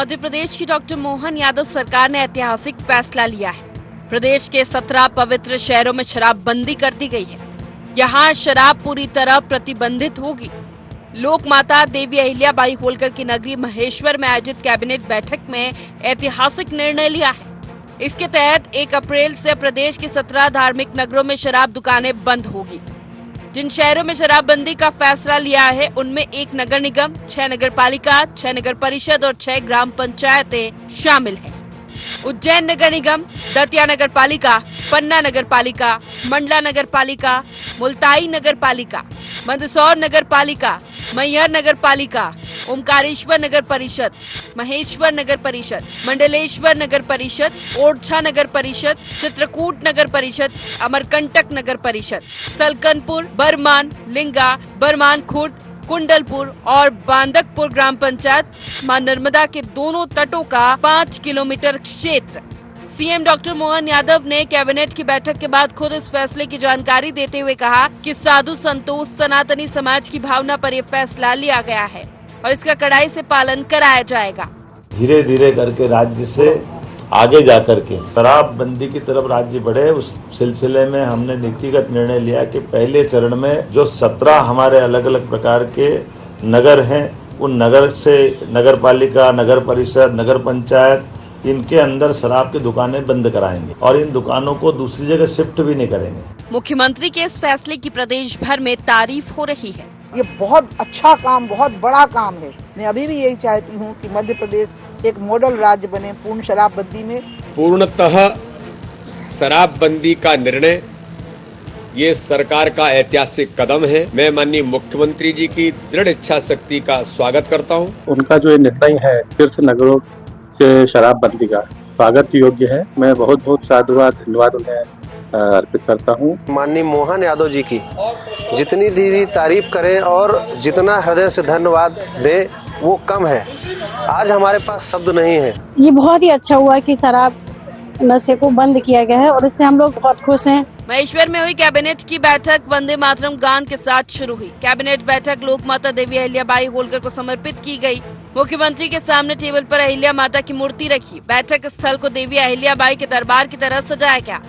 मध्य प्रदेश की डॉक्टर मोहन यादव सरकार ने ऐतिहासिक फैसला लिया है। प्रदेश के 17 पवित्र शहरों में शराबबंदी कर दी गई है। यहाँ शराब पूरी तरह प्रतिबंधित होगी। लोक माता देवी अहिल्याबाई होलकर की नगरी महेश्वर में आयोजित कैबिनेट बैठक में ऐतिहासिक निर्णय लिया है। इसके तहत 1 अप्रैल से प्रदेश के 17 धार्मिक नगरों में शराब दुकानें बंद होगी। जिन शहरों में शराबबंदी का फैसला लिया है उनमें 1 नगर निगम, 6 नगर पालिका, 6 नगर परिषद और 6 ग्राम पंचायतें शामिल हैं। उज्जैन नगर निगम, दतिया नगर पालिका, पन्ना नगर पालिका, मंडला नगर पालिका, मुल्ताई नगर पालिका, मंदसौर नगर पालिका, मैहर नगर पालिका, ओमकारेश्वर नगर परिषद, महेश्वर नगर परिषद, मंडलेश्वर नगर परिषद, ओरछा नगर परिषद, चित्रकूट नगर परिषद, अमरकंटक नगर परिषद, सलकनपुर, बरमान, लिंगा, बरमान खुर्द, कुंडलपुर और बांदकपुर ग्राम पंचायत, मां नर्मदा के दोनों तटों का 5 किलोमीटर क्षेत्र। सीएम डॉक्टर मोहन यादव ने कैबिनेट की बैठक के बाद खुद इस फैसले की जानकारी देते हुए कहा कि साधु संतों, सनातनी समाज की भावना पर यह फैसला लिया गया है और इसका कड़ाई से पालन कराया जाएगा। धीरे धीरे करके राज्य से आगे जाकर के शराबबंदी की तरफ राज्य बढ़े, उस सिलसिले में हमने नीतिगत निर्णय लिया कि पहले चरण में जो 17 हमारे अलग अलग प्रकार के नगर हैं, उन नगर से नगर पालिका, नगर परिषद, नगर पंचायत, इनके अंदर शराब की दुकानें बंद कराएंगे और इन दुकानों को दूसरी जगह शिफ्ट भी नहीं करेंगे। मुख्यमंत्री के इस फैसले की प्रदेश भर में तारीफ हो रही है। ये बहुत अच्छा काम, बहुत बड़ा काम है। मैं अभी भी यही चाहती हूँ कि मध्य प्रदेश एक मॉडल राज्य बने पूर्ण शराबबंदी में। पूर्णतः शराबबंदी का निर्णय ये सरकार का ऐतिहासिक कदम है। मैं माननीय मुख्यमंत्री जी की दृढ़ इच्छा शक्ति का स्वागत करता हूँ। उनका जो निर्णय है तीर्थ नगरों से शराबबंदी का स्वागत योग्य है। मैं बहुत बहुत साधुवाद, धन्यवाद उन्हें अर्पित करता हूँ। माननीय मोहन यादव जी की जितनी भी तारीफ करें और जितना हृदय से धन्यवाद दें वो कम है। आज हमारे पास शब्द नहीं है। ये बहुत ही अच्छा हुआ कि शराब नशे को बंद किया गया है और इससे हम लोग बहुत खुश हैं। महेश्वर में हुई कैबिनेट की बैठक वंदे मातरम गान के साथ शुरू हुई। कैबिनेट बैठक लोक माता देवी अहिल्याबाई होलकर को समर्पित की गई। मुख्यमंत्री के सामने टेबल पर अहिल्या माता की मूर्ति रखी। बैठक स्थल को देवी अहिल्याबाई के दरबार की तरह सजाया गया।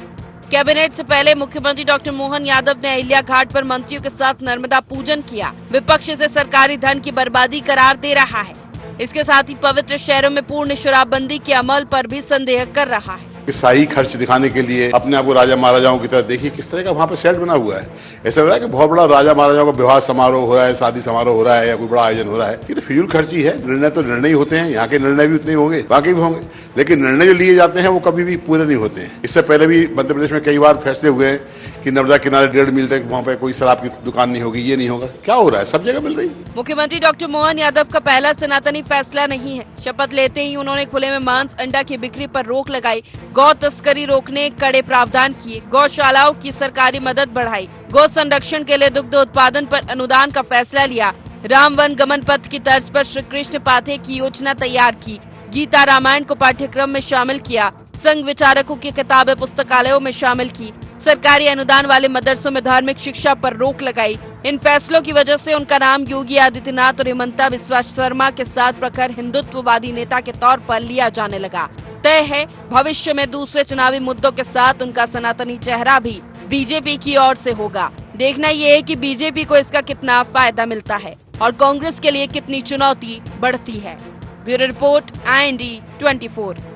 कैबिनेट से पहले मुख्यमंत्री डॉक्टर मोहन यादव ने अहिल्या घाट पर मंत्रियों के साथ नर्मदा पूजन किया। विपक्ष इसे सरकारी धन की बर्बादी करार दे रहा है। इसके साथ ही पवित्र शहरों में पूर्ण शराबबंदी के अमल पर भी संदेह कर रहा है। शाही खर्च दिखाने के लिए अपने आप को राजा महाराजाओं की तरह देखिए किस तरह का वहाँ पे सेट बना हुआ है। ऐसा लग रहा है कि बहुत बड़ा राजा महाराजाओं का विवाह समारोह हो रहा है, शादी समारोह हो रहा है या कोई बड़ा आयोजन हो रहा है। ये तो फिजूल खर्ची है। निर्णय तो निर्णय ही होते हैं, यहाँ के निर्णय भी उतने होंगे, बाकी भी होंगे, लेकिन निर्णय जो लिए जाते हैं वो कभी भी पूरे नहीं होते हैं। इससे पहले भी मध्य प्रदेश में कई बार फैसले हुए हैं कि नर्मदा किनारे 1.5 मील तक वहाँ पे कोई शराब की दुकान नहीं होगी, ये नहीं होगा। क्या हो रहा है? सब जगह मिल रही है। मुख्यमंत्री डॉक्टर मोहन यादव का पहला सनातनी फैसला नहीं है। शपथ लेते ही उन्होंने खुले में मांस, अंडा की बिक्री पर रोक लगाई, गौ तस्करी रोकने कड़े प्रावधान किए, गौशालाओं की सरकारी मदद बढ़ाई, गौ संरक्षण के लिए दुग्ध उत्पादन पर अनुदान का फैसला लिया, राम वन गमन पथ की तर्ज पर श्री कृष्ण पाथे की योजना तैयार की, गीता रामायण को पाठ्यक्रम में शामिल किया, संघ विचारकों की किताबें पुस्तकालयों में शामिल की, सरकारी अनुदान वाले मदरसों में धार्मिक शिक्षा पर रोक लगाई। इन फैसलों की वजह से उनका नाम योगी आदित्यनाथ और हिमंता बिस्वा शर्मा के साथ प्रखर हिंदुत्ववादी नेता के तौर पर लिया जाने लगा। तय है भविष्य में दूसरे चुनावी मुद्दों के साथ उनका सनातनी चेहरा भी बीजेपी की ओर से होगा। देखना ये है कि बीजेपी को इसका कितना फायदा मिलता है और कांग्रेस के लिए कितनी चुनौती बढ़ती है। Bureau report, IND 24।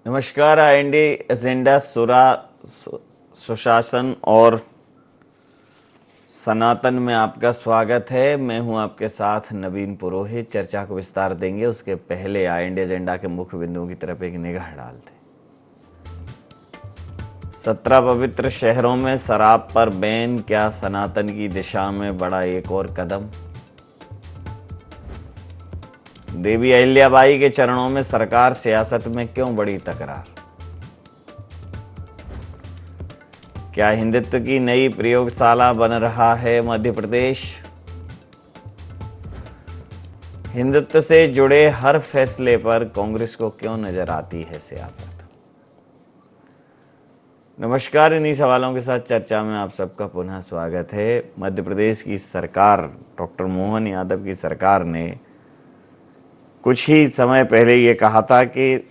नमस्कार। IND एजेंडा सुशासन और सनातन में आपका स्वागत है। मैं हूं आपके साथ नवीन पुरोहित। चर्चा को विस्तार देंगे, उसके पहले IND एजेंडा के मुख्य बिंदुओं की तरफ एक निगाह डालते हैं। 17 पवित्र शहरों में शराब पर बैन, क्या सनातन की दिशा में बड़ा एक और कदम? देवी अहिल्याबाई के चरणों में सरकार सियासत में क्यों बड़ी तकरार? क्या हिंदुत्व की नई प्रयोगशाला बन रहा है मध्य प्रदेश? हिंदुत्व से जुड़े हर फैसले पर कांग्रेस को क्यों नजर आती है सियासत? नमस्कार, इन्हीं सवालों के साथ चर्चा में आप सबका पुनः स्वागत है। मध्य प्रदेश की सरकार, डॉक्टर मोहन यादव की सरकार ने कुछ ही समय पहले ये कहा था कि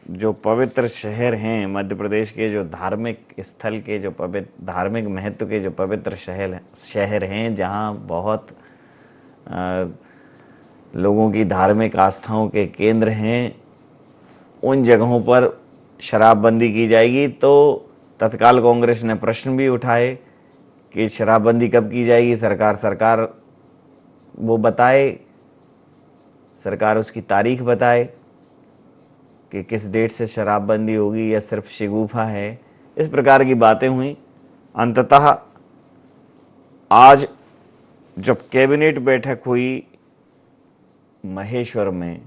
जो पवित्र शहर हैं मध्य प्रदेश के, जो धार्मिक स्थल के, जो पवित्र धार्मिक महत्व के जो पवित्र शहर हैं, जहां बहुत लोगों की धार्मिक आस्थाओं के केंद्र हैं, उन जगहों पर शराबबंदी की जाएगी। तो तत्काल कांग्रेस ने प्रश्न भी उठाए कि शराबबंदी कब की जाएगी, सरकार वो बताए, सरकार उसकी तारीख बताए कि किस डेट से शराबबंदी होगी या सिर्फ शिगुफा है। इस प्रकार की बातें हुई। अंततः आज जब कैबिनेट बैठक हुई महेश्वर में,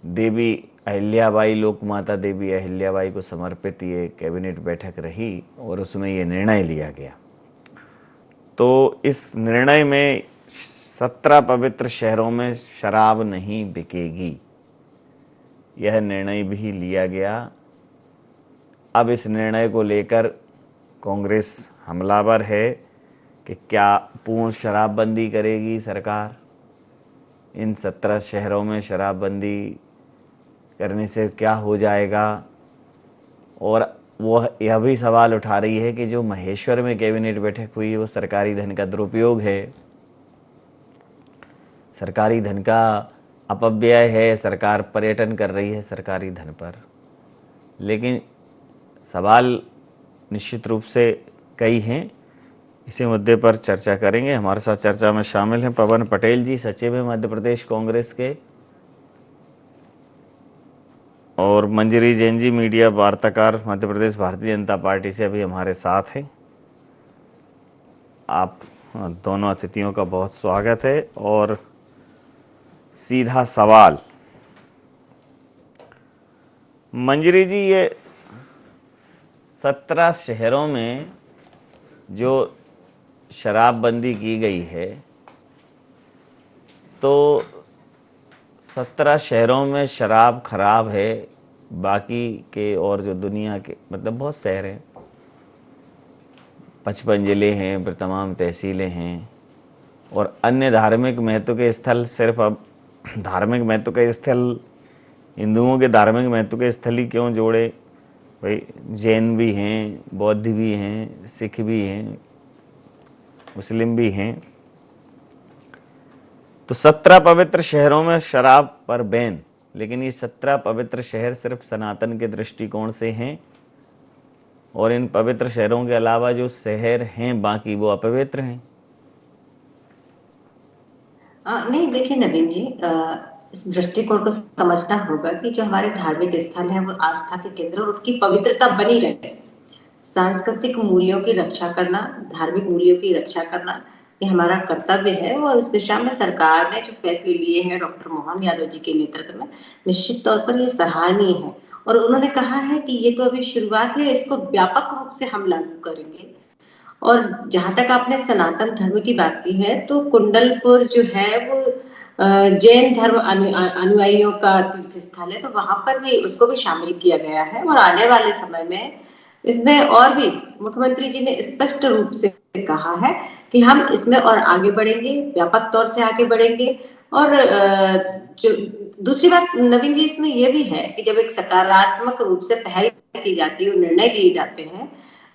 देवी अहिल्याबाई, लोकमाता देवी अहिल्याबाई को समर्पित ये कैबिनेट बैठक रही और उसमें ये निर्णय लिया गया। तो इस निर्णय में 17 पवित्र शहरों में शराब नहीं बिकेगी, यह निर्णय भी लिया गया। अब इस निर्णय को लेकर कांग्रेस हमलावर है कि क्या पूर्ण शराबबंदी करेगी सरकार? इन 17 शहरों में शराबबंदी करने से क्या हो जाएगा? और वह यह भी सवाल उठा रही है कि जो महेश्वर में कैबिनेट बैठक हुई वो सरकारी धन का दुरुपयोग है, सरकारी धन का अपव्यय है, सरकार पर्यटन कर रही है सरकारी धन पर। लेकिन सवाल निश्चित रूप से कई हैं। इसी मुद्दे पर चर्चा करेंगे। हमारे साथ चर्चा में शामिल हैं पवन पटेल जी, सचिव हैं मध्य प्रदेश कांग्रेस के, और मंजरी जैन जी, मीडिया वार्ताकार, मध्य प्रदेश भारतीय जनता पार्टी से अभी हमारे साथ हैं। आप दोनों अतिथियों का बहुत स्वागत है। और सीधा सवाल, मंजरी जी, ये 17 शहरों में जो शराबबंदी की गई है, तो 17 शहरों में शराब खराब है, बाकी के और जो दुनिया के मतलब बहुत शहर हैं, 55 जिले हैं, फिर तमाम तहसीलें हैं, और अन्य धार्मिक महत्व के स्थल, सिर्फ अब धार्मिक महत्व के स्थल, हिंदुओं के धार्मिक महत्व के स्थल ही क्यों जोड़े भाई? जैन भी हैं, बौद्ध भी हैं, सिख भी हैं, मुस्लिम भी हैं। तो 17 पवित्र शहरों में शराब पर बैन, लेकिन ये 17 पवित्र शहर सिर्फ सनातन के दृष्टिकोण से हैं, और इन पवित्र शहरों के अलावा जो शहर हैं बाकी वो अपवित्र हैं। नहीं, देखिए नवीन जी, इस दृष्टिकोण को समझना होगा कि जो हमारे धार्मिक स्थल हैं वो आस्था के केंद्र और उनकी पवित्रता बनी रहे। सांस्कृतिक मूल्यों की रक्षा करना, धार्मिक मूल्यों की रक्षा करना, ये हमारा कर्तव्य है। और इस दिशा में सरकार ने जो फैसले लिए हैं डॉक्टर मोहन यादव जी के नेतृत्व में, निश्चित तौर पर ये सराहनीय है। और उन्होंने कहा है कि ये तो अभी शुरुआत है, इसको व्यापक रूप से हम लागू करेंगे। और जहां तक आपने सनातन धर्म की बात की है, तो कुंडलपुर जो है वो जैन धर्म अनुयायियों का तीर्थ स्थल है, तो वहां पर भी उसको भी शामिल किया गया है। और आने वाले समय में इसमें और भी मुख्यमंत्री जी ने स्पष्ट रूप से कहा है कि हम इसमें और आगे बढ़ेंगे, व्यापक तौर से आगे बढ़ेंगे। और जो दूसरी बात नवीन जी, इसमें यह भी है कि जब एक सकारात्मक रूप से पहल की जाती है और निर्णय लिए जाते हैं,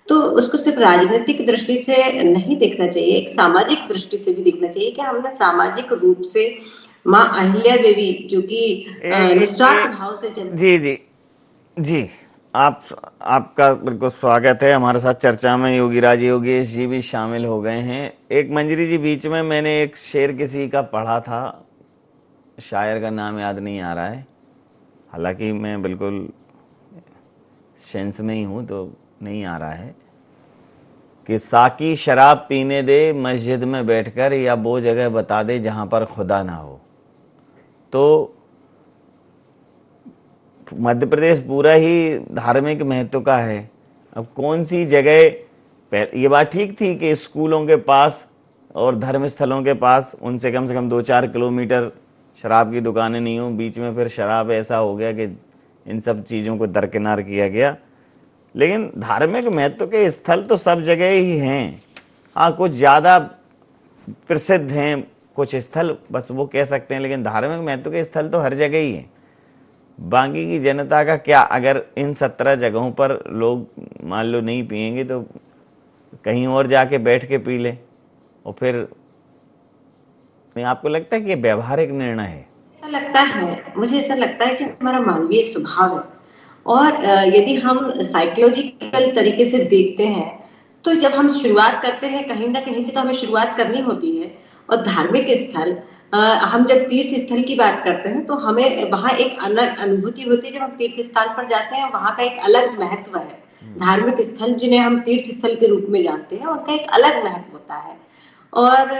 तो उसको सिर्फ राजनीतिक दृष्टि से नहीं देखना चाहिए, एक सामाजिक दृष्टि से भी देखना चाहिए कि हमने सामाजिक रूप से माँ अहिल्या देवी जो कि निस्वार्थ भाव से जी आपका बिल्कुल स्वागत है। हमारे साथ चर्चा में योगेश जी भी शामिल हो गए हैं। एक मंजरी जी, बीच में मैंने एक शेर किसी का पढ़ा था, शायर का नाम याद नहीं आ रहा है, हालांकि मैं बिल्कुल सेंस में ही हूँ तो नहीं आ रहा है, कि साकी शराब पीने दे मस्जिद में बैठकर, या वो जगह बता दे जहां पर खुदा ना हो। तो मध्य प्रदेश पूरा ही धार्मिक महत्व का है। अब कौन सी जगह, ये बात ठीक थी कि स्कूलों के पास और धर्म स्थलों के पास उनसे कम से कम 2-4 किलोमीटर शराब की दुकानें नहीं हो। बीच में फिर शराब ऐसा हो गया कि इन सब चीज़ों को दरकिनार किया गया। लेकिन धार्मिक महत्व के स्थल तो सब जगह ही हैं। हाँ, कुछ ज़्यादा प्रसिद्ध हैं कुछ स्थल, बस वो कह सकते हैं, लेकिन धार्मिक महत्व के स्थल तो हर जगह ही हैं। बाकी की जनता का क्या, अगर इन 17 जगहों पर लोग मान लो नहीं पिएंगे तो कहीं और जाके बैठ के पी लें, और फिर आपको लगता है कि ये व्यवहारिक निर्णय है? ऐसा लगता है, मुझे ऐसा लगता है कि हमारा मानवीय स्वभाव है, और यदि हम साइकोलॉजिकल तरीके से देखते हैं तो जब हम शुरुआत करते हैं कहीं ना कहीं से तो हमें शुरुआत करनी होती है। और धार्मिक स्थल, हम जब तीर्थ स्थल की बात करते हैं तो हमें वहाँ एक अलग अनुभूति होती है। जब हम तीर्थ स्थान पर जाते हैं वहाँ का एक अलग महत्व है। धार्मिक स्थल जिन्हें हम तीर्थ स्थल के रूप में जानते हैं उनका एक अलग महत्व होता है। और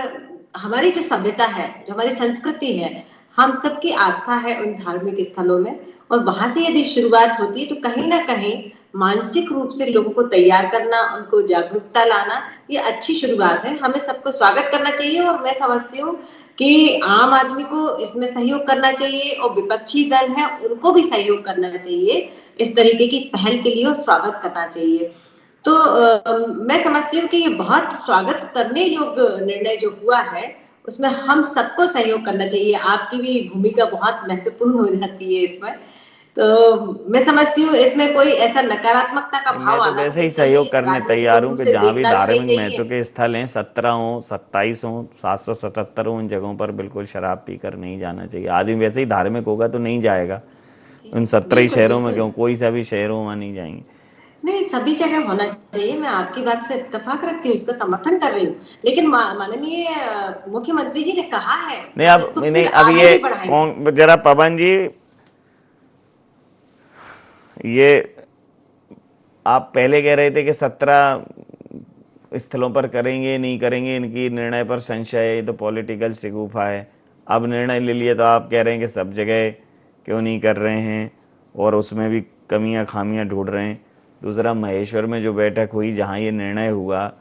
हमारी जो सभ्यता है, जो हमारी संस्कृति है, हम सबकी आस्था है उन धार्मिक स्थलों में, और वहां से यदि शुरुआत होती है तो कहीं ना कहीं मानसिक रूप से लोगों को तैयार करना, उनको जागरूकता लाना, ये अच्छी शुरुआत है। हमें सबको स्वागत करना चाहिए, और मैं समझती हूँ कि आम आदमी को इसमें सहयोग करना चाहिए और विपक्षी दल है उनको भी सहयोग करना चाहिए इस तरीके की पहल के लिए, और स्वागत करना चाहिए। तो मैं समझती हूँ कि ये बहुत स्वागत करने योग्य निर्णय जो हुआ है उसमें हम सबको सहयोग करना चाहिए। आपकी भी भूमिका बहुत महत्वपूर्ण हो जाती है इसमें। तो मैं समझती हूँ इसमें कोई ऐसा नकारात्मकता का भाव मैं तो वैसे ही सहयोग करने तैयार हूँ कि जहाँ भी धार्मिक महत्व के स्थल हैं, 17 हो, 27 हो, 777 हो, उन जगहों पर बिल्कुल शराब पीकर नहीं जाना चाहिए। आदमी वैसे ही धार्मिक होगा तो नहीं जाएगा उन 17 ही शहरों में, क्यों कोई सा भी शहरों में नहीं जाएंगे। नहीं, सभी जगह होना चाहिए। मैं आपकी बात से इत्तेफाक रखती हूँ, इसका समर्थन कर रही हूँ, लेकिन माननीय मुख्यमंत्री जी ने कहा है नहीं, अब ये जरा पवन जी, ये आप पहले कह रहे थे कि 17 स्थलों पर करेंगे नहीं करेंगे, इनकी निर्णय पर संशय है, ये तो पॉलिटिकल शिगुफा है। अब निर्णय ले लिया तो आप कह रहे हैं कि सब जगह क्यों नहीं कर रहे हैं, और उसमें भी कमियां खामियां ढूंढ रहे हैं। दूसरा, महेश्वर में जो बैठक हुई जहां ये निर्णय हुआ,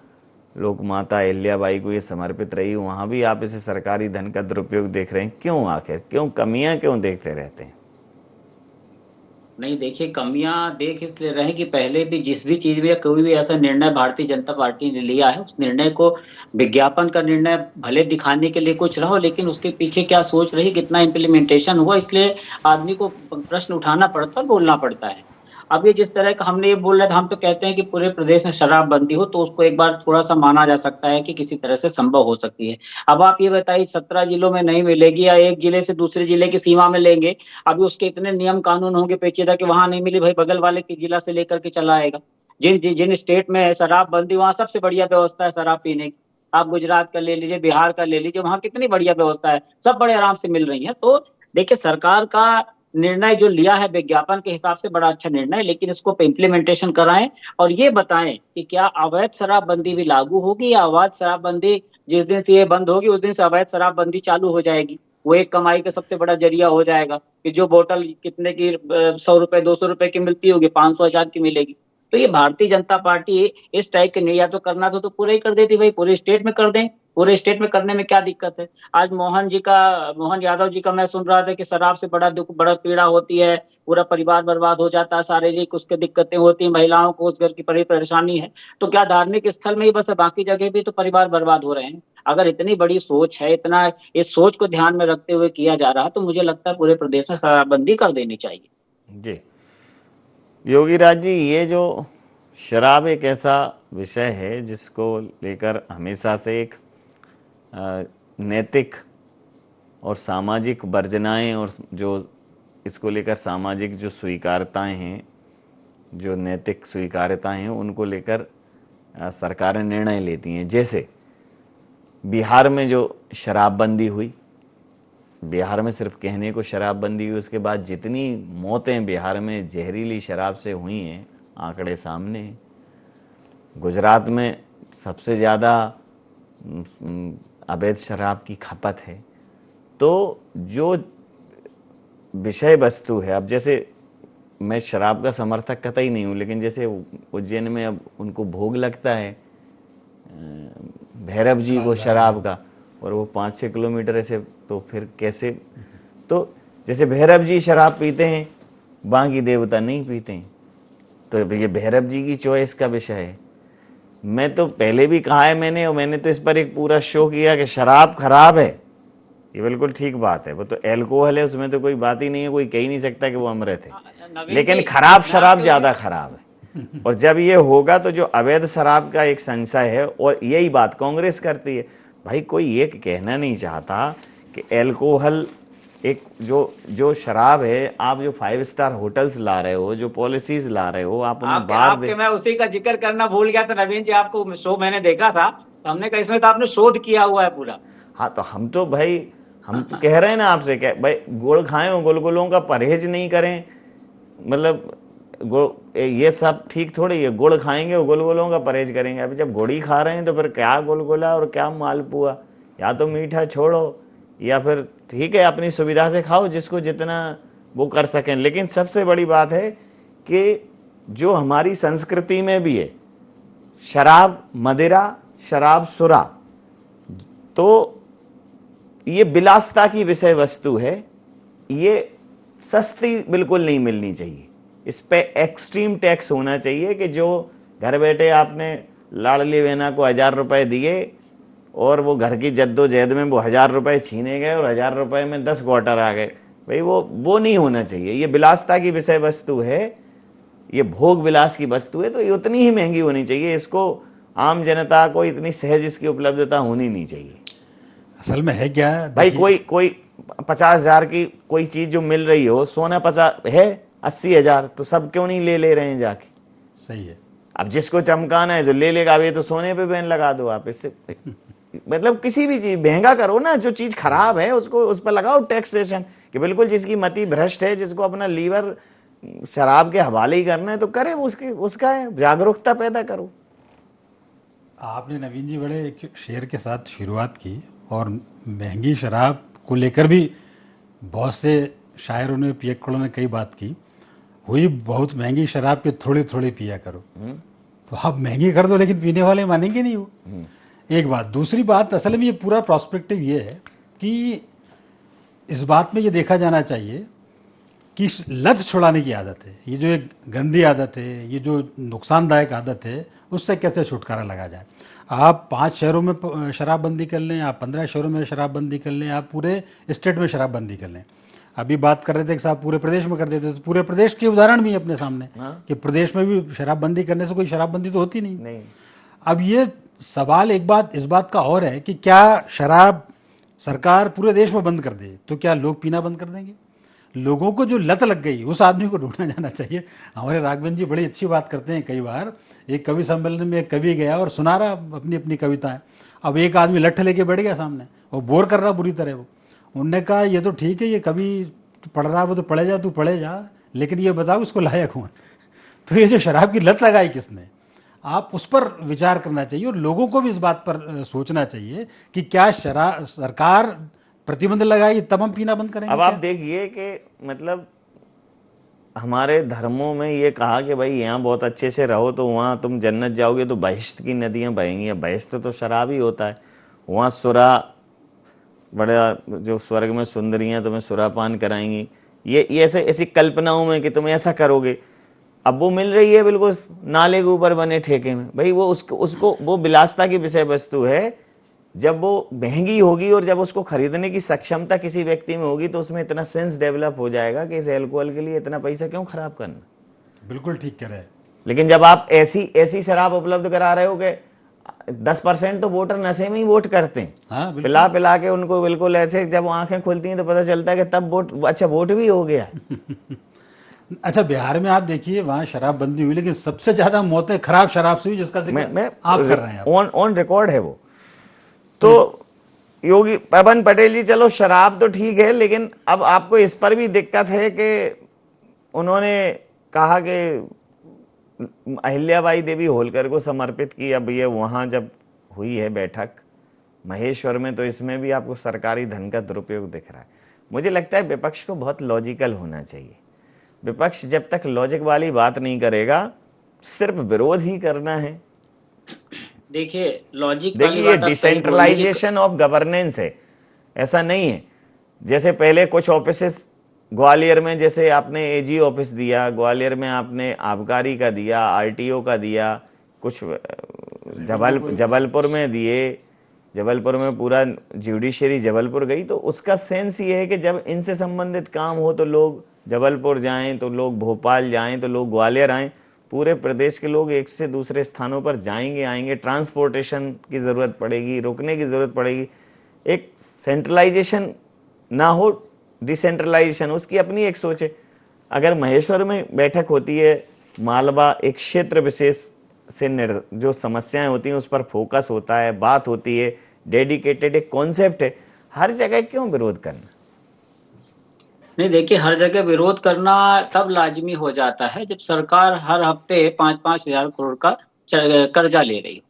लोक माता अहिल्याबाई को ये समर्पित रही, वहां भी आप इसे सरकारी धन का दुरुपयोग देख रहे हैं। क्यों, आखिर क्यों कमियां क्यों देखते रहते हैं? नहीं, देखिए, कमियां देख इसलिए रहे कि पहले भी जिस भी चीज में कोई भी ऐसा निर्णय भारतीय जनता पार्टी ने लिया है, उस निर्णय को विज्ञापन का निर्णय भले दिखाने के लिए कुछ रहो, लेकिन उसके पीछे क्या सोच रही, कितना इम्प्लीमेंटेशन हुआ, इसलिए आदमी को प्रश्न उठाना पड़ता है, बोलना पड़ता है। अब ये जिस तरह का हमने ये बोल रहे थे, हम तो कहते हैं कि पूरे प्रदेश में शराबबंदी हो, तो उसको एक बार थोड़ा सा माना जा सकता है कि किसी तरह से संभव हो सकती है। अब आप ये बताइए, 17 जिलों में नहीं मिलेगी या एक जिले से दूसरे जिले की सीमा में लेंगे, अभी उसके इतने नियम कानून होंगे पेचीदा कि वहां नहीं मिली, भाई बगल वाले के जिला से लेकर के चला आएगा। जिन स्टेट में है शराबबंदी, वहां सबसे बढ़िया व्यवस्था है शराब पीने की। आप गुजरात का ले लीजिए, बिहार का ले लीजिए, वहां कितनी बढ़िया व्यवस्था है, सब बड़े आराम से मिल रही है। तो देखिए, सरकार का निर्णय जो लिया है विज्ञापन के हिसाब से बड़ा अच्छा निर्णय, लेकिन इसको इम्प्लीमेंटेशन कराएं और ये बताएं कि क्या अवैध शराबबंदी भी लागू होगी, या अवैध शराबबंदी जिस दिन से ये बंद होगी उस दिन से अवैध शराबबंदी चालू हो जाएगी। वो एक कमाई का सबसे बड़ा जरिया हो जाएगा कि जो बोतल कितने की 100 रुपए 200 रुपए की मिलती होगी, 500 1000 की मिलेगी। तो ये भारतीय जनता पार्टी इस टाइप के निर्णय तो करना तो पूरे ही कर देती, भाई पूरे स्टेट में कर दें, पूरे स्टेट में करने में क्या दिक्कत है। आज मोहन यादव जी का मैं सुन रहा था कि शराब से बड़ा दुख, बड़ा पीड़ा होती है, पूरा परिवार बर्बाद हो जाता है, शारीरिक उसके दिक्कतें होती है, महिलाओं को उस घर की बड़ी परेशानी है। तो क्या धार्मिक स्थल में ही बस, बाकी जगह भी तो परिवार बर्बाद हो रहे हैं। अगर इतनी बड़ी सोच है, इतना इस सोच को ध्यान में रखते हुए किया जा रहा है, तो मुझे लगता है पूरे प्रदेश में शराबबंदी कर देनी चाहिए। जी योगी राज जी, ये जो शराब एक ऐसा विषय है जिसको लेकर हमेशा से एक नैतिक और सामाजिक वर्जनाएं और जो इसको लेकर सामाजिक जो स्वीकार्यताएं हैं, जो नैतिक स्वीकार्यताएं हैं, उनको लेकर सरकारें निर्णय लेती हैं। जैसे बिहार में जो शराबबंदी हुई, बिहार में सिर्फ कहने को शराबबंदी हुई, उसके बाद जितनी मौतें बिहार में जहरीली शराब से हुई हैं, आंकड़े सामने हैं। गुजरात में सबसे ज़्यादा अवैध शराब की खपत है। तो जो विषय वस्तु है, अब जैसे मैं शराब का समर्थक कतई नहीं हूँ, लेकिन जैसे उज्जैन में अब उनको भोग लगता है भैरव जी को शराब का, और वो 5-6 किलोमीटर ऐसे, तो फिर कैसे? तो जैसे भैरव जी शराब पीते हैं, बाकी देवता नहीं पीते हैं, तो ये भैरव जी की चॉइस का विषय है। मैं तो पहले भी कहा है मैंने, और मैंने तो इस पर एक पूरा शो किया कि शराब खराब है, ये बिल्कुल ठीक बात है, वो तो एल्कोहल है, उसमें तो कोई बात ही नहीं है, कोई कह ही नहीं सकता कि वो अमृत है, लेकिन खराब शराब ज्यादा खराब है। और जब ये होगा तो जो अवैध शराब का एक संशय है, और यही बात कांग्रेस करती है, भाई कोई ये कहना नहीं चाहता कि एल्कोहल एक जो शराब है, आप जो 5 स्टार होटल्स ला रहे हो, जो पॉलिसीज ला रहे हो, आप उन्हें बाहर दे। मैं उसी का जिक्र करना भूल गया था नवीन जी, आपको शो मैंने देखा था, तो हमने कहा इसमें तो आपने शोध किया हुआ है पूरा। हाँ, तो हम तो भाई, हम तो कह रहे हैं ना आपसे, क्या भाई गुड़ खाएं, गुलगुलों का परहेज नहीं करें, मतलब ये सब ठीक थोड़ी है, गुड़ खाएंगे और गुलगुलों का परहेज करेंगे। अभी जब गुड़ ही खा रहे हैं तो फिर क्या गुलगुला और क्या मालपुआ, या तो मीठा छोड़ो, या फिर ठीक है अपनी सुविधा से खाओ, जिसको जितना वो कर सकें। लेकिन सबसे बड़ी बात है कि जो हमारी संस्कृति में भी है, शराब मदिरा, शराब सुरा, तो ये विलासिता की विषय वस्तु है, ये सस्ती बिल्कुल नहीं मिलनी चाहिए, इस पे एक्सट्रीम टैक्स होना चाहिए कि जो घर बैठे आपने लाडली बहना को 1000 रुपए दिए और वो घर की जद्दोजहद में वो 1000 रुपए छीने गए और 1000 रुपए में 10 क्वार्टर आ गए, भाई वो नहीं होना चाहिए। ये विलासिता की विषय वस्तु है, ये भोग विलास की वस्तु है, तो ये उतनी ही महंगी होनी चाहिए, इसको आम जनता को इतनी सहज इसकी उपलब्धता होनी नहीं चाहिए। असल में है क्या भाई, कोई 50,000 की कोई चीज जो मिल रही हो, सोना 50 है 80,000, तो सब क्यों नहीं ले रहे हैं जाके? सही है। अब जिसको चमकाना है जो ले लेगा, अब ये तो सोने पे बैन लगा दो आप, इससे मतलब किसी भी चीज महंगा करो ना, जो चीज खराब है उसको उस पर लगाओ टैक्सेशन, कि बिल्कुल जिसकी मति भ्रष्ट है, जिसको अपना लीवर शराब के हवाले ही करना है तो करे, उसका जागरूकता पैदा करो। आपने नवीन जी बड़े एक शेर के साथ शुरुआत की, और महंगी शराब को लेकर भी बहुत से शायरों ने, पियक्कड़ों ने कई बात की, हुई बहुत महंगी शराब के थोड़ी थोड़ी पिया करो। तो आप महंगी कर दो, लेकिन पीने वाले मानेंगे नहीं वो। एक बात। दूसरी बात, असल में ये पूरा प्रोस्पेक्टिव ये है कि इस बात में ये देखा जाना चाहिए कि लत छुड़ाने की आदत है, ये जो एक गंदी आदत है, ये जो नुकसानदायक आदत है, उससे कैसे छुटकारा लगा जाए। आप 5 शहरों में शराबबंदी कर लें, आप 15 शहरों में शराबबंदी कर लें, आप पूरे स्टेट में शराबबंदी कर लें। अभी बात कर रहे थे कि साहब पूरे प्रदेश में कर देते, तो पूरे प्रदेश के उदाहरण भी है अपने सामने। कि प्रदेश में भी शराबबंदी करने से कोई शराबबंदी तो होती नहीं। अब ये सवाल एक बात इस बात का और है कि क्या शराब सरकार पूरे देश में बंद कर दे तो क्या लोग पीना बंद कर देंगे? लोगों को जो लत लग गई उस आदमी को ढूंढा जाना चाहिए। हमारे राघवन जी बड़ी अच्छी बात करते हैं। कई बार एक कवि सम्मेलन में एक कवि गया और सुना रहा अपनी अपनी कविताएं। अब एक आदमी लट्ठ लेके बैठ गया सामने, वो बोर कर रहा बुरी तरह। वो उनने कहा ये तो ठीक है, ये कवि पढ़ रहा, वो तो पढ़े जा, तू पढ़े जा, लेकिन ये बताओ उसको लायक कौन? तो ये जो शराब की लत लगाई किसने, आप उस पर विचार करना चाहिए। और लोगों को भी इस बात पर सोचना चाहिए कि क्या सरकार प्रतिबंध लगाई तब हम पीना बंद करेंगे। अब आप देखिए कि मतलब हमारे धर्मों में ये कहा कि भाई यहाँ बहुत अच्छे से रहो तो वहाँ तुम जन्नत जाओगे, तो बहिश्त की नदियाँ बहेंगी। बहिश्त तो शराब ही होता है, वहाँ सुरा, बड़ा जो स्वर्ग में सुंदरियाँ तुम्हें सुरापान कराएंगी। ये ऐसी कल्पनाओं में कि तुम ऐसा करोगे। अब वो मिल रही है बिल्कुल नाले के ऊपर बने ठेके में। भाई वो उसको वो विलासिता की विषय वस्तु है। जब वो महंगी होगी और जब उसको खरीदने की सक्षमता किसी व्यक्ति में होगी तो उसमें इतना सेंस डेवलप हो जाएगा कि इस अल्कोहल के लिए इतना पैसा क्यों खराब करना। बिल्कुल ठीक कह रहे हैं। लेकिन जब आप ऐसी शराब उपलब्ध करा रहे हो कि 10% तो वोटर नशे में ही वोट करते हैं। हाँ, पिला पिला के उनको बिल्कुल ऐसे, जब आंखें खुलती हैं तो पता चलता है कि तब वोट भी हो गया। अच्छा, बिहार में आप देखिए वहाँ शराबबंदी हुई, लेकिन सबसे ज्यादा मौतें खराब शराब से हुई, जिसका जिक्र आप कर रहे हैं। ऑन रिकॉर्ड है वो। तो योगी पवन पटेल जी, चलो शराब तो ठीक है, लेकिन अब आपको इस पर भी दिक्कत है कि उन्होंने कहा कि अहिल्याबाई देवी होलकर को समर्पित की। अब ये वहां जब हुई है बैठक महेश्वर में, तो इसमें भी आपको सरकारी धन का दुरुपयोग दिख रहा है। मुझे लगता है विपक्ष को बहुत लॉजिकल होना चाहिए। विपक्ष जब तक लॉजिक वाली बात नहीं करेगा, सिर्फ विरोध ही करना है, देखिए लॉजिक वाली देखिए ये बात आप सही बोल रहे हैं कि डिसेंट्रलाइजेशन ऑफ गवर्नेंस है, ऐसा नहीं है। जैसे पहले कुछ ऑफिसेस ग्वालियर में, जैसे आपने एजी ऑफिस दिया ग्वालियर में, आपने आबकारी का दिया, आरटीओ का दिया, कुछ जबलपुर में दिए, जबलपुर में पूरा जुडिशरी जबलपुर गई। तो उसका सेंस ये है कि जब इनसे संबंधित काम हो तो लोग जबलपुर जाएं, तो लोग भोपाल जाएं, तो लोग ग्वालियर आएं। पूरे प्रदेश के लोग एक से दूसरे स्थानों पर जाएंगे आएंगे, ट्रांसपोर्टेशन की ज़रूरत पड़ेगी, रुकने की ज़रूरत पड़ेगी। एक सेंट्रलाइजेशन ना हो, डिसेंट्रलाइजेशन, उसकी अपनी एक सोच है। अगर महेश्वर में बैठक होती है, मालवा एक क्षेत्र विशेष से जो समस्याएं होती हैं उस पर फोकस होता है, बात होती है, डेडिकेटेड एक कॉन्सेप्ट है, हर जगह क्यों विरोध करना? नहीं, देखिए हर जगह विरोध करना तब लाजमी हो जाता है जब सरकार हर हफ्ते 5-5 हजार करोड़ का कर्जा ले रही हो।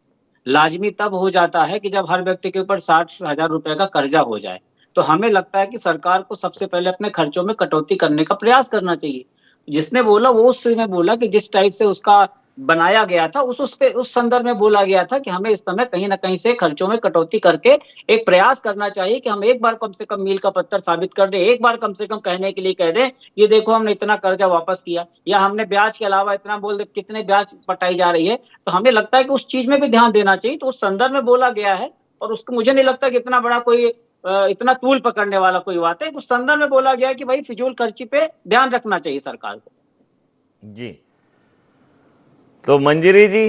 लाजमी तब हो जाता है कि जब हर व्यक्ति के ऊपर 60,000 रुपए का कर्जा हो जाए। तो हमें लगता है कि सरकार को सबसे पहले अपने खर्चों में कटौती करने का प्रयास करना चाहिए। जिसने बोला वो उस समय बोला कि जिस टाइप से उसका बनाया गया था उस संदर्भ में बोला गया था कि हमें इस समय कहीं ना कहीं से खर्चों में कटौती करके एक प्रयास करना चाहिए कि हम एक बार कम से कम मील का पत्थर साबित कर दें, एक बार कम से कम कहने के लिए कह दें ये देखो हमने इतना कर्जा वापस किया, या हमने ब्याज के अलावा इतना बोल दे कितने ब्याज पटाई जा रही है। तो हमें लगता है कि उस चीज में भी ध्यान देना चाहिए। तो उस संदर्भ में बोला गया है और उसको मुझे नहीं लगता कि इतना बड़ा कोई इतना तूल पकड़ने वाला कोई बात है। उस संदर्भ में बोला गया है कि भाई फिजूल खर्ची पे ध्यान रखना चाहिए सरकार को। जी, तो मंजरी जी,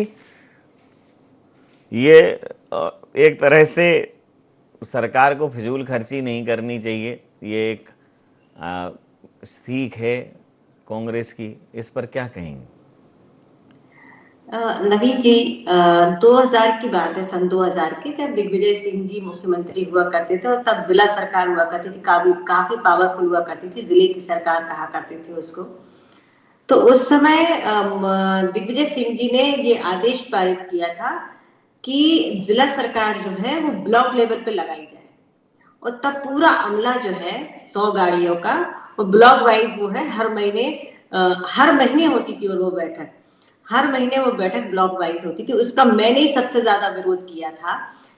ये एक तरह से सरकार को फिजूल खर्ची नहीं करनी चाहिए, ये एक सीख है कांग्रेस की, इस पर क्या कहेंगे? नवीन जी, 2000 की बात है, सन 2000 की, जब दिग्विजय सिंह जी मुख्यमंत्री हुआ करते थे और तब जिला सरकार हुआ करती थी, काफी पावरफुल हुआ करती थी, जिले की सरकार कहा करते थे उसको। तो उस समय दिग्विजय सिंह जी ने ये आदेश पारित किया था कि जिला सरकार जो है वो ब्लॉक लेवल पे लगाई जाए, और तब पूरा अमला जो है 100 गाड़ियों का वो ब्लॉक वाइज वो है हर महीने होती थी, और वो बैठक हर महीने वो बैठक ब्लॉक वाइज होती थी। उसका मैंने ही सबसे ज्यादा विरोध किया था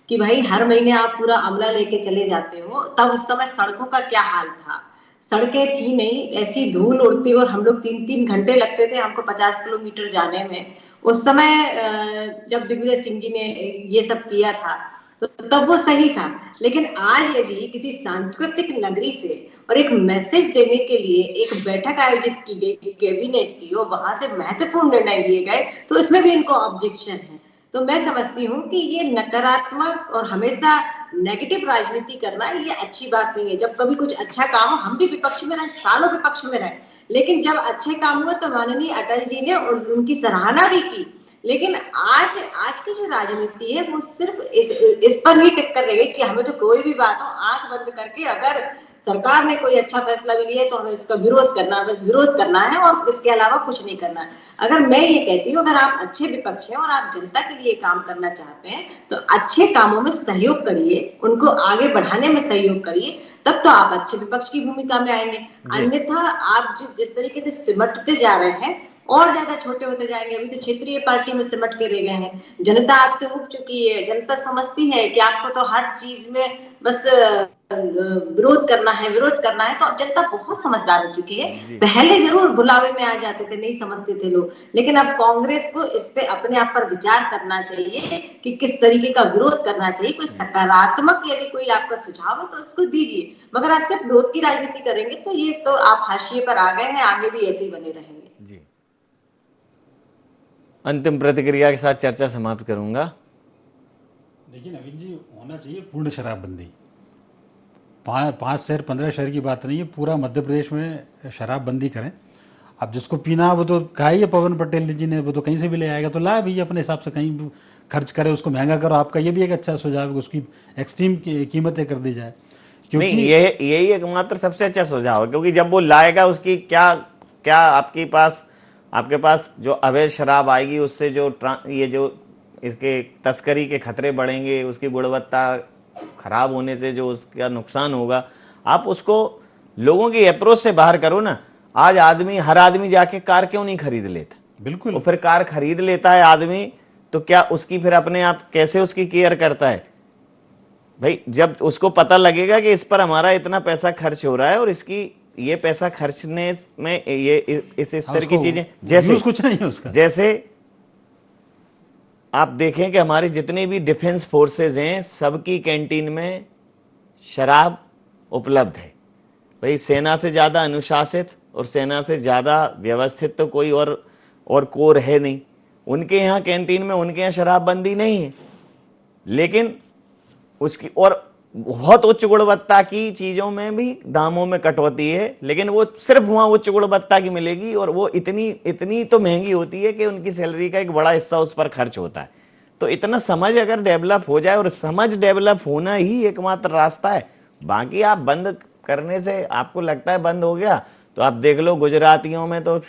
कि भाई हर महीने आप पूरा अमला लेके चले जाते हो। तब उस समय सड़कों का क्या हाल था, सड़कें थी नहीं, ऐसी धूल उड़ती, और हम लोग 3-3 घंटे लगते थे हमको 50 किलोमीटर जाने में। उस समय जब दिग्विजय सिंह जी ने ये सब किया था तो तब वो सही था। लेकिन आज यदि किसी सांस्कृतिक नगरी से और एक मैसेज देने के लिए एक बैठक आयोजित की गई कैबिनेट की, और वहां से महत्वपूर्ण निर्णय लिए गए, तो इसमें भी इनको ऑब्जेक्शन है। तो मैं समझती हूँ कि ये नकारात्मक और हमेशा नेगेटिव राजनीति करना ये अच्छी बात नहीं है। जब कभी कुछ अच्छा काम हो, हम भी विपक्ष में रहे, सालों विपक्ष में रहे, लेकिन जब अच्छे काम हुए तो माननीय अटल जी ने उनकी सराहना भी की। लेकिन आज की जो राजनीति है वो सिर्फ इस पर ही टिक कर रही है कि हमें तो कोई भी बात हो, आंख बंद करके अगर सरकार ने कोई अच्छा फैसला भी लिया है तो हमें उसका विरोध करना है, बस विरोध करना है और इसके अलावा कुछ नहीं करना है। अगर मैं ये कहती हूँ, अगर आप अच्छे विपक्ष हैं और आप जनता के लिए काम करना चाहते हैं तो अच्छे कामों में सहयोग करिए, उनको आगे बढ़ाने में सहयोग करिए, तब तो आप अच्छे विपक्ष की भूमिका में आएंगे। अन्यथा आप जिस तरीके से सिमटते जा रहे हैं और ज्यादा छोटे होते जाएंगे। अभी तो क्षेत्रीय पार्टी में सिमट के रह गए हैं, जनता आपसे उब चुकी है, जनता समझती है कि आपको तो हर चीज में बस विरोध करना है। तो अब जनता बहुत समझदार हो चुकी है। पहले जरूर बुलावे में आ जाते थे, नहीं समझते थे लोग, लेकिन अब कांग्रेस को इस पे अपने आप पर विचार करना चाहिए कि किस तरीके का विरोध करना चाहिए। कोई सकारात्मक यदि कोई आपका सुझाव है तो उसको दीजिए, मगर आप सिर्फ विरोध की राजनीति करेंगे तो ये तो आप हाशिए पर आ गए हैं, आगे भी ऐसे ही बने रहेंगे। जी, अंतिम प्रतिक्रिया के साथ चर्चा समाप्त करूंगा। देखिए नवीन जी, होना चाहिए पूर्ण शराबबंदी। 5 शहर 15 शहर की बात नहीं है, पूरा मध्य प्रदेश में शराबबंदी करें। अब जिसको पीना वो तो कहा ही है पवन पटेल जी ने, वो तो कहीं से भी ले आएगा, तो ला भैया अपने हिसाब से कहीं खर्च करे, उसको महंगा करो। आपका ये भी एक अच्छा सुझाव है, उसकी एक्सट्रीम कीमतें कर दी जाए, क्योंकि यही एकमात्र सबसे अच्छा सुझाव है। क्योंकि जब वो लाएगा उसकी क्या आपके पास जो अवैध शराब आएगी, उससे जो इसके तस्करी के खतरे बढ़ेंगे, उसकी गुणवत्ता खराब होने से जो उसका नुकसान होगा, आप उसको लोगों की अप्रोच से बाहर करो ना। आज हर आदमी जाके कार क्यों नहीं खरीद लेता? बिल्कुल। और फिर कार खरीद लेता है आदमी तो क्या उसकी फिर अपने आप कैसे उसकी केयर करता है भाई? जब उसको पता लगेगा कि इस पर हमारा इतना पैसा खर्च हो रहा है और इसकी ये पैसा खर्चने में ये इस तरह की चीजें, जैसे कुछ नहीं है उसका। जैसे आप देखें कि हमारे जितने भी डिफेंस फोर्सेस हैं सबकी कैंटीन में शराब उपलब्ध है। भाई सेना से ज्यादा अनुशासित और सेना से ज्यादा व्यवस्थित तो कोई और कोर है नहीं। उनके यहाँ कैंटीन में उनके यहाँ शराबबंदी नहीं है, लेकिन उसकी और बहुत उच्च गुणवत्ता की चीजों में भी दामों में कटौती है, लेकिन वो सिर्फ वहां उच्च गुणवत्ता की मिलेगी और वो इतनी तो महंगी होती है कि उनकी सैलरी का एक बड़ा हिस्सा उस पर खर्च होता है। तो इतना समझ अगर डेवलप हो जाए, और समझ डेवलप होना ही एकमात्र रास्ता है। बाकी आप बंद करने से आपको लगता है बंद हो गया, तो आप देख लो गुजरातियों में, तो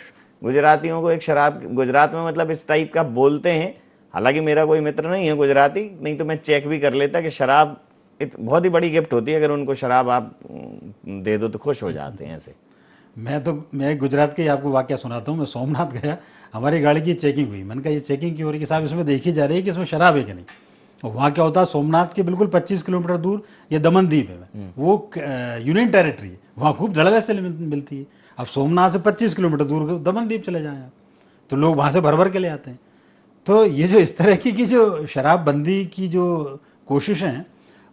गुजरातियों को एक शराब, गुजरात में मतलब इस टाइप का बोलते हैं। हालांकि मेरा कोई मित्र नहीं है गुजराती, नहीं तो मैं चेक भी कर लेता कि शराब बहुत ही बड़ी गिफ्ट होती है, अगर उनको शराब आप दे दो तो खुश हो जाते हैं ऐसे। मैं गुजरात के आपको वाकया सुनाता हूँ। मैं सोमनाथ गया, हमारी गाड़ी की चेकिंग हुई। मैंने कहा ये चेकिंग क्यों हो रही है? कि साहब इसमें देखी जा रही है कि इसमें शराब है कि नहीं। और वहाँ क्या होता है, सोमनाथ के बिल्कुल 25 किलोमीटर दूर ये दमनदीप है, वो यूनियन टेरिटरी है, वहाँ खूब धड़ल्ले से मिलती है। अब सोमनाथ से 25 किलोमीटर दूर दमनदीप चले जाएं आप, तो लोग वहाँ से भर भर के ले आते हैं। तो ये जो इस तरह की जो शराबबंदी की जो कोशिशें हैं,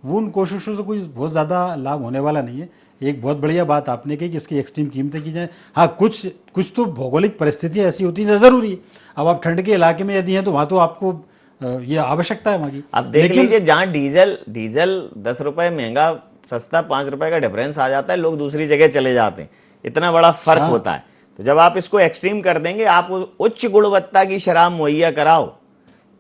वो उन कोशिशों से कोई बहुत ज़्यादा लाभ होने वाला नहीं है। एक बहुत बढ़िया बात आपने कही कि इसकी एक्सट्रीम कीमतें की जाए। हाँ, कुछ तो भौगोलिक परिस्थितियाँ ऐसी होती हैं ज़रूरी है। अब आप ठंड के इलाके में यदि हैं तो वहाँ तो आपको ये आवश्यकता है वहाँ की। आप देख लीजिए, जहाँ डीजल 10 रुपए महंगा, सस्ता 5 रुपए का डिफरेंस आ जाता है, लोग दूसरी जगह चले जाते हैं। इतना बड़ा फर्क होता है। तो जब आप इसको एक्सट्रीम कर देंगे, आप उच्च गुणवत्ता की शराब मुहैया कराओ।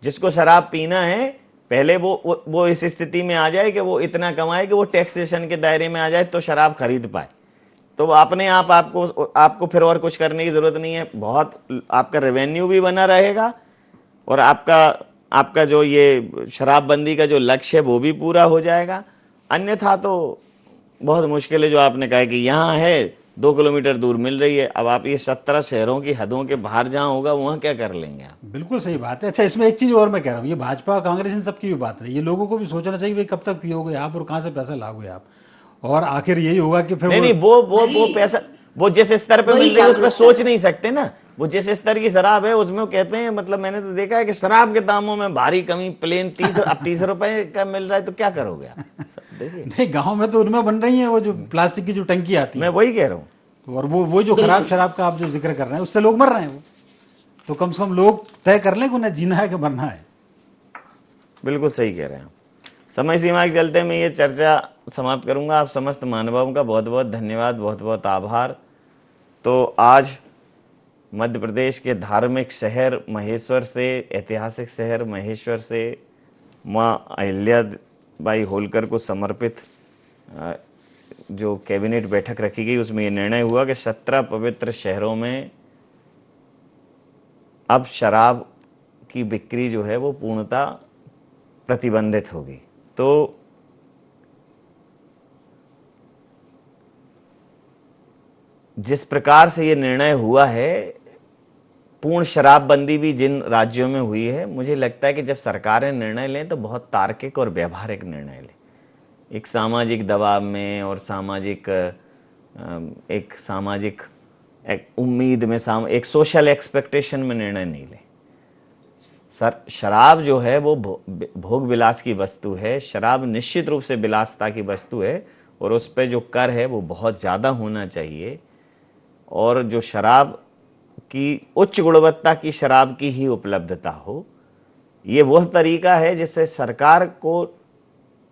जिसको शराब पीना है, पहले वो इस स्थिति में आ जाए कि वो इतना कमाए कि वो टैक्सेशन के दायरे में आ जाए तो शराब खरीद पाए। तो अपने आप आपको फिर और कुछ करने की जरूरत नहीं है। बहुत आपका रेवेन्यू भी बना रहेगा और आपका जो ये शराबबंदी का जो लक्ष्य है वो भी पूरा हो जाएगा। अन्यथा तो बहुत मुश्किल है। जो आपने कहा कि यहाँ है 2 किलोमीटर दूर मिल रही है, अब आप ये 17 शहरों की हदों के बाहर जहाँ होगा वहाँ क्या कर लेंगे आप? बिल्कुल सही बात है। अच्छा, इसमें एक चीज़ और मैं कह रहा हूँ, ये भाजपा कांग्रेस इन सबकी भी बात रही, ये लोगों को भी सोचना चाहिए भाई कब तक पियोगे आप और कहाँ से पैसा लाओगे आप, और आखिर यही होगा कि फिर नहीं, वो पैसा वो जिस स्तर पे मिल रही है उस पर सोच नहीं सकते ना। वो जिस स्तर की शराब है उसमें वो कहते हैं, मतलब मैंने तो देखा है कि शराब के दामों में भारी कमी, प्लेन 30 रुपए का मिल रहा है, तो क्या करोगे आप? देखिए, नहीं, गाँव में तो उनमें बन रही है वो जो प्लास्टिक की जो टंकी आती है, मैं वही कह रहा हूँ। और वो जो खराब शराब का आप जो जिक्र कर रहे हैं उससे लोग मर रहे हैं। वो तो कम से कम लोग तय कर लें कि उन्हें जीना है कि मरना है। बिल्कुल सही कह रहे हैं। समय सीमा के चलते मैं ये चर्चा समाप्त करूंगा। आप समस्त महानुभावों का बहुत बहुत धन्यवाद, बहुत बहुत आभार। तो आज मध्य प्रदेश के धार्मिक शहर महेश्वर से, ऐतिहासिक शहर महेश्वर से माँ अहिल्याबाई होलकर को समर्पित जो कैबिनेट बैठक रखी गई, उसमें यह निर्णय हुआ कि 17 पवित्र शहरों में अब शराब की बिक्री जो है वो पूर्णतः प्रतिबंधित होगी। तो जिस प्रकार से ये निर्णय हुआ है, पूर्ण शराबबंदी भी जिन राज्यों में हुई है, मुझे लगता है कि जब सरकारें निर्णय लें तो बहुत तार्किक और व्यवहारिक निर्णय लें। एक सामाजिक दबाव में और एक सामाजिक उम्मीद में, एक सोशल एक्सपेक्टेशन में निर्णय नहीं ले। शराब जो है वो भोग विलास की वस्तु है। शराब निश्चित रूप से विलासता की वस्तु है और उस पर जो कर है वो बहुत ज़्यादा होना चाहिए। और जो शराब की उच्च गुणवत्ता की शराब की ही उपलब्धता हो, ये वह तरीका है जिससे सरकार को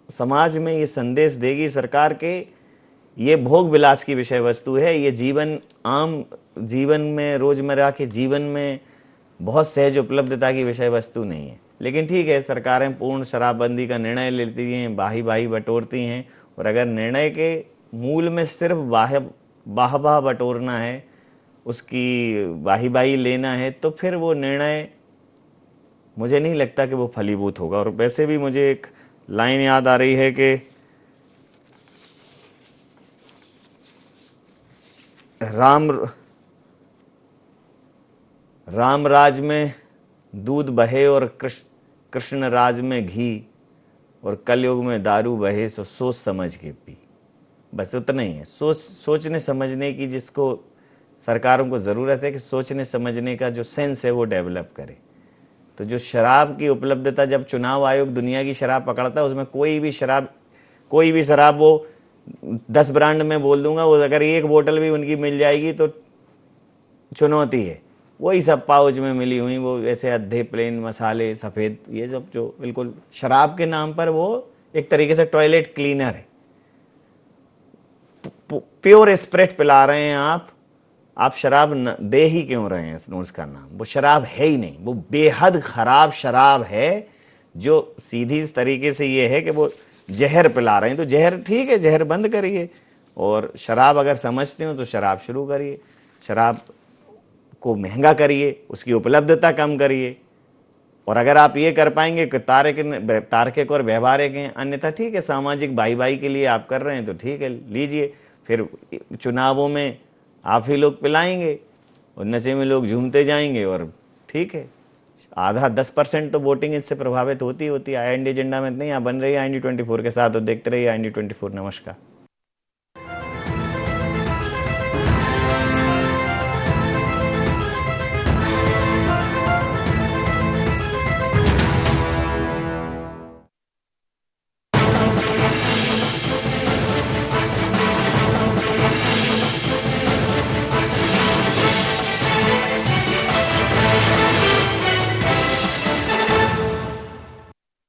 समाज में ये संदेश देगी, सरकार के ये भोग विलास की विषय वस्तु है, ये आम जीवन में, रोजमर्रा के जीवन में बहुत सहज उपलब्धता की विषय वस्तु नहीं है। लेकिन ठीक है, सरकारें पूर्ण शराबबंदी का निर्णय लेती हैं, बाही बटोरती हैं, और अगर निर्णय के मूल में सिर्फ बाह बटोरना है, उसकी बाही लेना है, तो फिर वो निर्णय मुझे नहीं लगता कि वो फलीभूत होगा। और वैसे भी मुझे एक लाइन याद आ रही है कि राम राज में दूध बहे और कृष्ण राज में घी, और कलयुग में दारू बहे सो सोच समझ के पी। बस उतना ही है। सोचने समझने की जिसको सरकारों को ज़रूरत है कि सोचने समझने का जो सेंस है वो डेवलप करे। तो जो शराब की उपलब्धता, जब चुनाव आयोग दुनिया की शराब पकड़ता है उसमें कोई भी शराब वो 10 ब्रांड में बोल दूंगा, वो अगर एक बोतल भी उनकी मिल जाएगी तो चुनौती है। वही सब पाउच में मिली हुई, वो ऐसे अद्धे प्लेन मसाले सफ़ेद, ये सब जो बिल्कुल शराब के नाम पर वो एक तरीके से टॉयलेट क्लीनर है। प्योर स्पिरिट पिला रहे हैं आप शराब दे ही क्यों रहे हैं उसका नाम? वो शराब है ही नहीं, वो बेहद खराब शराब है, जो सीधी इस तरीके से ये है कि वो जहर पिला रहे हैं। तो जहर ठीक है, जहर बंद करिए, और शराब अगर समझते हो तो शराब शुरू करिए, शराब को महंगा करिए, उसकी उपलब्धता कम करिए। और अगर आप ये कर पाएंगे कि तार्किक और व्यवहारिक हैं, अन्यथा ठीक है, सामाजिक भाई के लिए आप कर रहे हैं तो ठीक है, लीजिए। फिर चुनावों में आप ही लोग पिलाएंगे और नशे में लोग झूमते जाएंगे, और ठीक है, आधा 10% तो वोटिंग इससे प्रभावित होती है। IND एजेंडा में नहीं, यहाँ बन रही है IND 24 के साथ, और देखते रहिए IND 24। नमस्कार।